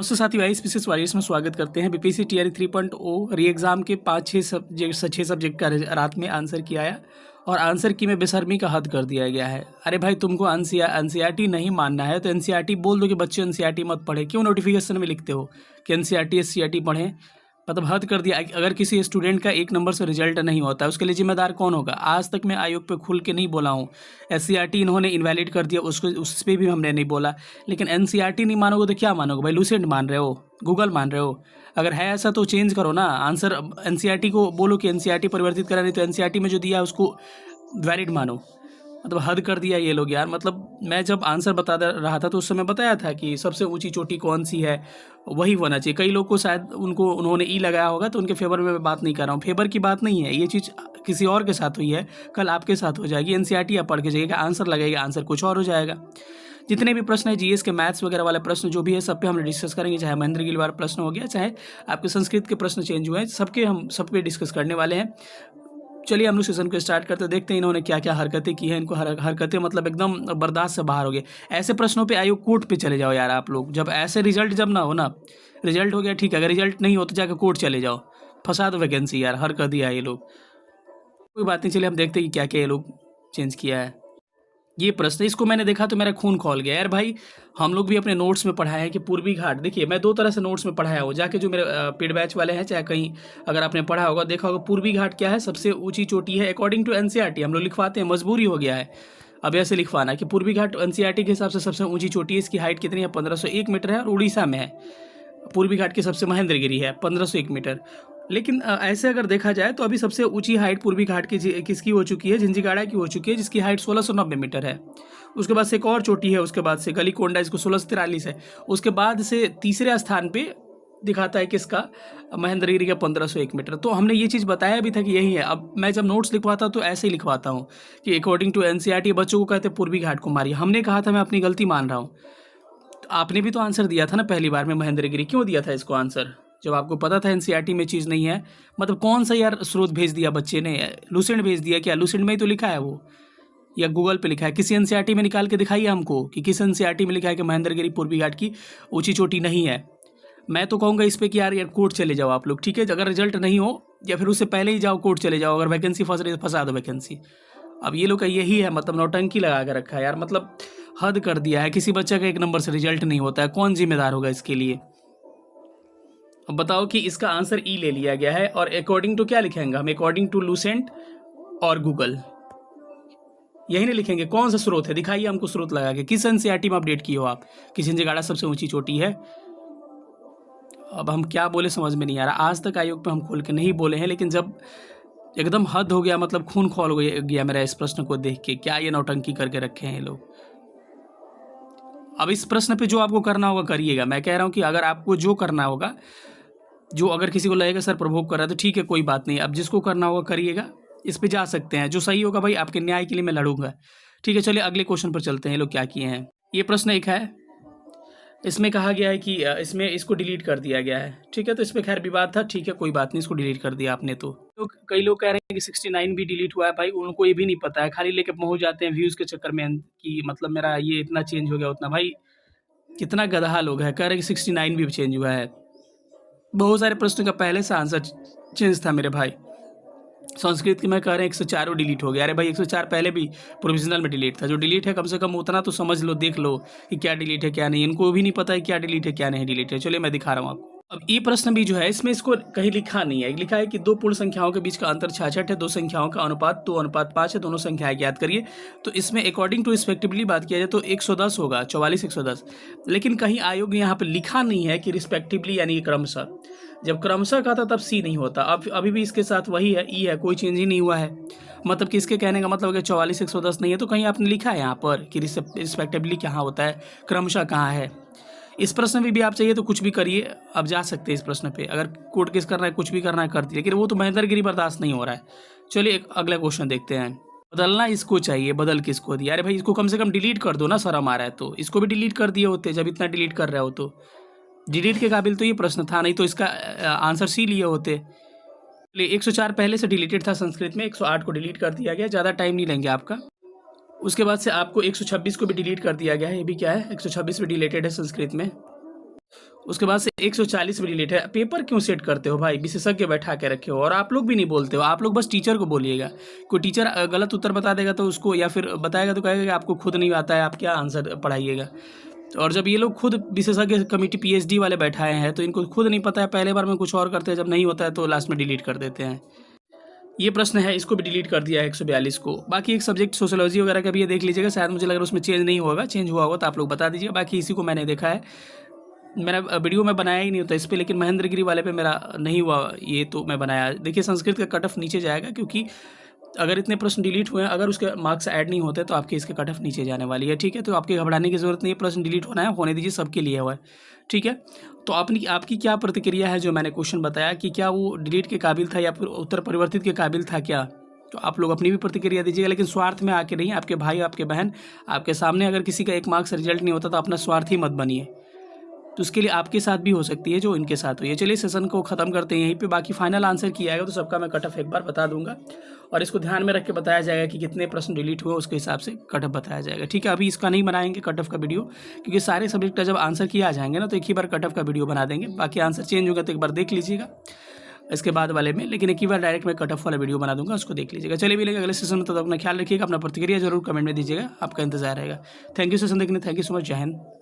दोस्तों साथियों इस विशेष वायरस में स्वागत करते हैं। बीपीएससी टीआरई 3.0 री एग्ज़ाम के 5-6 सब्जेक्ट का रात में आंसर किया है और आंसर की में बेशर्मी का हद कर दिया गया है। अरे भाई तुमको एनसीईआरटी नहीं मानना है तो एनसीईआरटी बोल दो कि बच्चे एनसीईआरटी मत पढ़े। क्यों नोटिफिकेशन में लिखते हो कि एनसीईआरटी एससीईआरटी पढ़ें? मतलब हद कर दिया। अगर किसी स्टूडेंट का 1 नंबर से रिजल्ट नहीं होता है उसके लिए जिम्मेदार कौन होगा? आज तक मैं आयोग पे खुल के नहीं बोला हूँ। एससीईआरटी इन्होंने इनवैलिड कर दिया, उसको उस पर भी हमने नहीं बोला। लेकिन एनसीईआरटी नहीं मानोगे तो क्या मानोगे भाई? लूसेंट मान रहे हो, गूगल मान रहे हो? अगर है ऐसा तो चेंज करो ना आंसर। एनसीईआरटी को बोलो कि एनसीईआरटी परिवर्तित करा, नहीं तो एनसीईआरटी में जो दिया है उसको वैलिड मानो। मतलब हद कर दिया ये लोग यार। मतलब मैं जब आंसर बता रहा था तो उस समय बताया था कि सबसे ऊंची चोटी कौन सी है, वही होना चाहिए। कई लोग को शायद उन्होंने ई लगाया होगा तो उनके फेवर में मैं बात नहीं कर रहा हूँ। फेवर की बात नहीं है, ये चीज़ किसी और के साथ हुई है, कल आपके साथ हो जाएगी। एनसीईआरटी आप पढ़ के जाइएगा, आंसर लगेगा, आंसर कुछ और हो जाएगा। जितने भी प्रश्न है जीएस के, मैथ्स वगैरह वाले प्रश्न जो भी है सब पे हम डिस्कस करेंगे। चाहे महेंद्र गिल वाला प्रश्न हो गया, चाहे आपके संस्कृत के प्रश्न चेंज हुए हैं, सब पे डिस्कस करने वाले हैं। चलिए हम लोग सेशन को स्टार्ट करते हैं, देखते हैं इन्होंने क्या क्या हरकतें की हैं। इनको हरकतें मतलब एकदम बर्दाश्त से बाहर हो गए। ऐसे प्रश्नों पे आयोग कोर्ट पे चले जाओ यार आप लोग। जब ऐसे रिजल्ट जब ना हो ना, रिजल्ट हो गया ठीक है, अगर रिजल्ट नहीं हो तो जाकर कोर्ट चले जाओ, फंसा दो वैकेंसी यार। हर कर दिया है ये लोग, कोई बात नहीं। चलिए हम देखते हैं कि क्या क्या ये लोग चेंज किया है। ये प्रश्न, इसको मैंने देखा तो मेरा खून खौल गया यार भाई। हम लोग भी अपने नोट्स में पढ़ाए हैं कि पूर्वी घाट, देखिए मैं 2 तरह से नोट्स में पढ़ाया हूँ। जाके जो मेरे पेड बैच वाले हैं, चाहे कहीं अगर आपने पढ़ा होगा देखा होगा, पूर्वी घाट क्या है, सबसे ऊंची चोटी है अकॉर्डिंग टू एनसीईआरटी। हम लोग लिखवाते हैं, मजबूरी हो गया है अब ऐसे लिखवाना कि पूर्वी घाट एनसीईआरटी के हिसाब से सबसे ऊंची चोटी है। इसकी हाइट कितनी है? 1501 मीटर है और उड़ीसा में है। पूर्वी घाट की सबसे महेंद्रगिरी है 1501 मीटर। लेकिन ऐसे अगर देखा जाए तो अभी सबसे ऊंची हाइट पूर्वी घाट की किसकी हो चुकी है? झिंझिगाड़ा की हो चुकी है, जिसकी हाइट 1690 मीटर है। उसके बाद से एक और चोटी है, उसके बाद से गलीकोंडा, इसको 1643 है। उसके बाद से तीसरे स्थान पे दिखाता है किसका? महेंद्रगिरी का 1501 मीटर। तो हमने ये चीज़ बताया भी था कि यही है। अब मैं जब नोट्स लिखवाता तो ऐसे ही लिखवाता हूँ कि अकॉर्डिंग टू एनसीईआरटी बच्चों को कहते पूर्वी घाट को मारिए। हमने कहा था, मैं अपनी गलती मान रहा हूँ। तो आपने भी तो आंसर दिया था ना पहली बार में महेंद्रगिरी। क्यों दिया था इसको आंसर जब आपको पता था एनसीईआरटी में चीज़ नहीं है? मतलब कौन सा यार स्रोत भेज दिया बच्चे ने? लूसेंट भेज दिया क्या? लूसेंट में ही तो लिखा है वो, या गूगल पे लिखा है? किसी एनसीईआरटी में निकाल के दिखाइए हमको कि किस एनसीईआरटी में लिखा है कि महेंद्रगिरी पूर्वी घाट की ऊंची चोटी नहीं है। मैं तो कहूँगा इस पे कि यार कोर्ट चले जाओ आप लोग, ठीक है? अगर रिजल्ट नहीं हो या फिर उससे पहले ही जाओ कोर्ट चले जाओ। अगर वैकेंसी फंस रही है तो फंसा दो वैकेंसी। अब ये लोग का यही है, मतलब नौटंकी लगा के रखा है यार। मतलब हद कर दिया है। किसी बच्चे का 1 नंबर से रिजल्ट नहीं होता है, कौन जिम्मेदार होगा इसके लिए? अब बताओ कि इसका आंसर ई ले लिया गया है और अकॉर्डिंग टू क्या लिखेंगे हम? अकॉर्डिंग टू लूसेंट और गूगल, यही नहीं लिखेंगे। कौन सा स्रोत है दिखाइए हमको, स्रोत लगा के। किस एनसीईआरटी में अपडेट किए हो आप कि झिंझिगाड़ा सबसे ऊंची चोटी है? अब हम क्या बोले समझ में नहीं आ रहा। आज तक आयोग पे हम खोल के नहीं बोले हैं, लेकिन जब एकदम हद हो गया, मतलब खून खौल गया मेरा इस प्रश्न को देख के। क्या ये नौटंकी करके रखे हैं ये लोग? अब इस प्रश्न पे जो आपको करना होगा करिएगा। मैं कह रहा हूँ कि अगर आपको जो करना होगा, जो अगर किसी को लगेगा सर प्रभोग कर रहा है तो ठीक है, कोई बात नहीं। अब जिसको करना होगा करिएगा, इस पे जा सकते हैं। जो सही होगा भाई, आपके न्याय के लिए मैं लड़ूंगा, ठीक है? चलिए अगले क्वेश्चन पर चलते हैं। ये लोग क्या किए हैं? ये प्रश्न एक है, इसमें कहा गया है कि इसमें इसको डिलीट कर दिया गया है, ठीक है? तो इसमें खैर विवाद था, ठीक है कोई बात नहीं, इसको डिलीट कर दिया आपने। तो कई लोग कह रहे हैं कि 69 भी डिलीट हुआ है। भाई उनको ये भी नहीं पता है, खाली लेके पहुंच जाते हैं व्यूज़ के चक्कर में कि मतलब मेरा ये इतना चेंज हो गया उतना। भाई कितना गधा लोग है, कह रहे हैं कि 69 भी चेंज हुआ है। बहुत सारे प्रश्नों का पहले से आंसर चेंज था मेरे भाई। संस्कृत की मैं कह रहे हैं 104 डिलीट हो गया। अरे भाई 104 पहले भी प्रोविजनल में डिलीट था। जो डिलीट है कम से कम उतना तो समझ लो, देख लो कि क्या डिलीट है क्या नहीं। इनको भी नहीं पता है क्या डिलीट है क्या नहीं डिलीट है। चलिए मैं दिखा रहा हूँ आपको। अब ये प्रश्न भी जो है, इसमें इसको कहीं लिखा नहीं है। लिखा है कि 2 पूर्ण संख्याओं के बीच का अंतर 66 है, 2 संख्याओं का अनुपात 2:5 है, दोनों संख्याएं ज्ञात करिए। तो इसमें अकॉर्डिंग टू रिस्पेक्टिवली बात किया जाए तो 110 होगा, 44 110। लेकिन कहीं आयोग ने यहाँ पर लिखा नहीं है कि रिस्पेक्टिवली यानी कि क्रमशः। जब क्रमशः का था तब सी नहीं होता। अब अभी भी इसके साथ वही है, ई है, कोई चेंज ही नहीं हुआ है। मतलब कि इसके कहने का मतलब है 44 110 नहीं है, तो कहीं आपने लिखा है यहाँ पर कि रिस्पेक्टिवली कहाँ होता है, क्रमशः कहाँ है? इस प्रश्न में भी आप चाहिए तो कुछ भी करिए, अब जा सकते हैं इस प्रश्न पे। अगर कोर्ट केस करना है, कुछ भी करना है कर दिए, लेकिन वो तो महेंद्रगिरी बर्दाश्त नहीं हो रहा है। चलिए एक अगला क्वेश्चन देखते हैं। बदलना इसको चाहिए, बदल किसको दिया? अरे भाई इसको कम से कम डिलीट कर दो ना, शर्म आ रहा है तो। इसको भी डिलीट कर दिए होते जब इतना डिलीट कर रहे हो तो। डिलीट के काबिल तो ये प्रश्न था नहीं, तो इसका आंसर सी लिए होते। चलिए 104 पहले से डिलीटेड था संस्कृत में, 108 को डिलीट कर दिया गया। ज़्यादा टाइम नहीं लेंगे आपका। उसके बाद से आपको 126 को भी डिलीट कर दिया गया है। ये भी क्या है, 126 भी डिलीटेड है संस्कृत में। उसके बाद से 140 में डिलीट है। पेपर क्यों सेट करते हो भाई, विशेषज्ञ बैठा के रखे हो। और आप लोग भी नहीं बोलते हो, आप लोग बस टीचर को बोलिएगा। कोई टीचर गलत उत्तर बता देगा तो उसको, या फिर बताएगा तो कहेगा कि आपको खुद नहीं आता है, आप क्या आंसर पढ़ाइएगा। और जब ये लोग खुद विशेषज्ञ कमेटी पीएचडी वाले बैठाए हैं तो इनको खुद नहीं पता है, पहले बार में कुछ और करते हैं, जब नहीं होता है तो लास्ट में डिलीट कर देते हैं। ये प्रश्न है, इसको भी डिलीट कर दिया है 142 को। बाकी एक सब्जेक्ट सोशियोलॉजी वगैरह का भी ये देख लीजिएगा, शायद मुझे लग रहा है उसमें चेंज नहीं होगा, चेंज हुआ होगा तो आप लोग बता दीजिएगा। बाकी इसी को मैंने देखा है, मेरा वीडियो में बनाया ही नहीं होता इस पर, लेकिन महेंद्रगिरी वाले पे मेरा नहीं हुआ ये, तो मैं बनाया। देखिए संस्कृत का कट ऑफ नीचे जाएगा, क्योंकि अगर इतने प्रश्न डिलीट हुए हैं, अगर उसके मार्क्स ऐड नहीं होते तो आपके इसके कट ऑफ नीचे जाने वाली है। ठीक है, तो आपके घबराने की जरूरत नहीं है, प्रश्न डिलीट होना है, होने दीजिए, सबके लिए हुआ है। ठीक है, तो आपकी क्या प्रतिक्रिया है जो मैंने क्वेश्चन बताया, कि क्या वो डिलीट के काबिल था या फिर उत्तर परिवर्तित के काबिल था क्या? तो आप लोग अपनी भी प्रतिक्रिया दीजिएगा, लेकिन स्वार्थ में आके नहीं। आपके भाई, आपके बहन, आपके सामने अगर किसी का 1 मार्क्स रिजल्ट नहीं होता तो अपना स्वार्थी मत बनिए। तो उसके लिए आपके साथ भी हो सकती है जो इनके साथ हुई है। चलिए सेशन को ख़त्म करते हैं यहीं पे। बाकी फाइनल आंसर किया आएगा तो सबका मैं कट ऑफ एक बार बता दूंगा, और इसको ध्यान में रख के बताया जाएगा कि कितने प्रश्न डिलीट हुए, उसके हिसाब से कट ऑफ बताया जाएगा। ठीक है, अभी इसका नहीं बनाएंगे कट ऑफ का वीडियो, क्योंकि सारे सब्जेक्ट का जब आंसर किया आ जाएंगे ना तो एक ही बार कट ऑफ का वीडियो बना देंगे। बाकी आंसर चेंज होगा तो एक बार देख लीजिएगा इसके बाद वाले में, लेकिन एक ही बार डायरेक्ट मैं कट ऑफ वाला वीडियो बना दूंगा, उसको देख लीजिएगा। चलिए मिलेंगे अगले सेशन में, तो अपना ख्याल रखिएगा, अपना प्रतिक्रिया जरूर कमेंट में दीजिएगा, आपका इंतजार रहेगा। थैंक यू सेशन देखने, थैंक यू सो मच, जय हिंद।